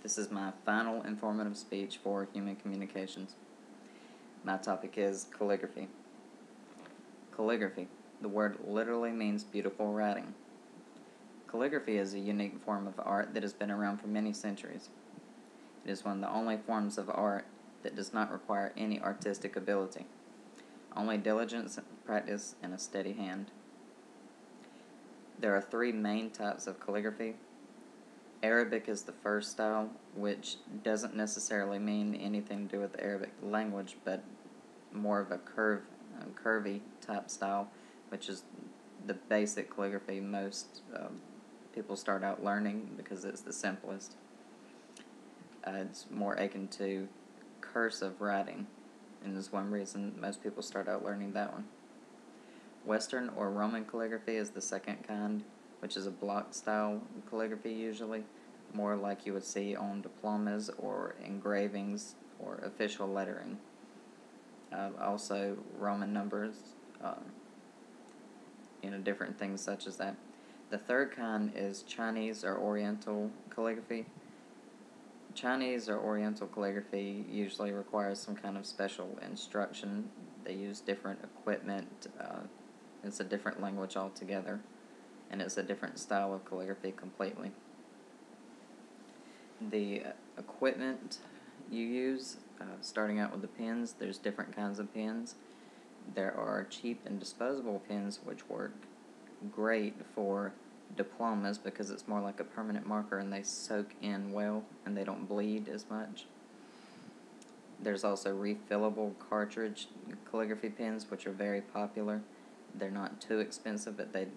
This is my final informative speech for human communications. My topic is calligraphy. Calligraphy. The word literally means beautiful writing. Calligraphy is a unique form of art that has been around for many centuries. It is one of the only forms of art that does not require any artistic ability, only diligence, practice, and a steady hand. There are three main types of calligraphy. Arabic is the first style, which doesn't necessarily mean anything to do with the Arabic language, but more of a curvy type style, which is the basic calligraphy most people start out learning because it's the simplest. It's more akin to cursive writing, and is one reason most people start out learning that one. Western or Roman calligraphy is the second kind, which is a block style calligraphy usually, more like you would see on diplomas or engravings or official lettering. Also Roman numbers, different things such as that. The third kind is Chinese or Oriental calligraphy. Chinese or Oriental calligraphy usually requires some kind of special instruction. They use different equipment. It's a different language altogether, and it's a different style of calligraphy completely. The equipment you use, starting out with the pens, there's different kinds of pens. There are cheap and disposable pens which work great for diplomas because it's more like a permanent marker and they soak in well and they don't bleed as much. There's also refillable cartridge calligraphy pens which are very popular. They're not too expensive, but they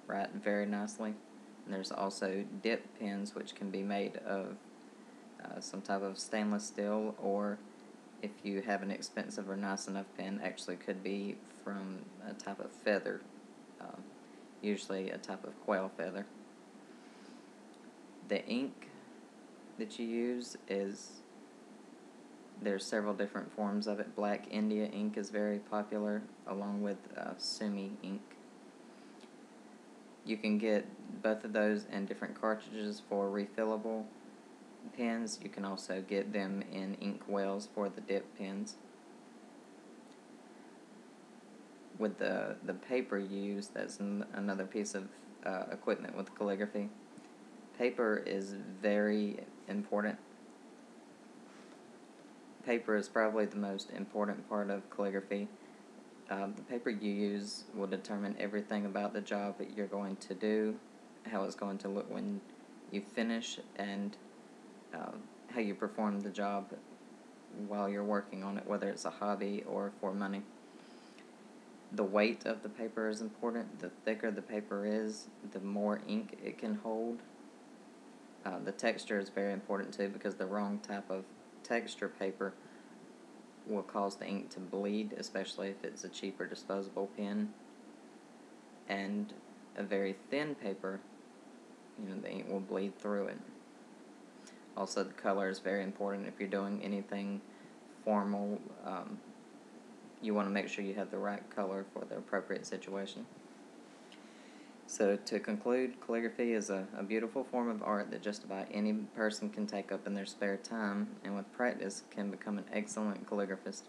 write very nicely. And there's also dip pens which can be made of some type of stainless steel, or if you have an expensive or nice enough pen, actually could be from a type of feather, usually a type of quail feather. The ink that you use there's several different forms of it. Black India ink is very popular, along with Sumi ink. You can get both of those in different cartridges for refillable pens. You can also get them in ink wells for the dip pens. With the paper used, that's another piece of equipment with calligraphy. Paper is very important. Paper is probably the most important part of calligraphy. The paper you use will determine everything about the job that you're going to do, how it's going to look when you finish, and how you perform the job while you're working on it, whether it's a hobby or for money. The weight of the paper is important. The thicker the paper is, the more ink it can hold. The texture is very important too, because the wrong type of texture paper will cause the ink to bleed, especially if it's a cheaper disposable pen. And a very thin paper, the ink will bleed through it. Also, the color is very important. If you're doing anything formal, you want to make sure you have the right color for the appropriate situation. So to conclude, calligraphy is a beautiful form of art that just about any person can take up in their spare time, and with practice can become an excellent calligraphist.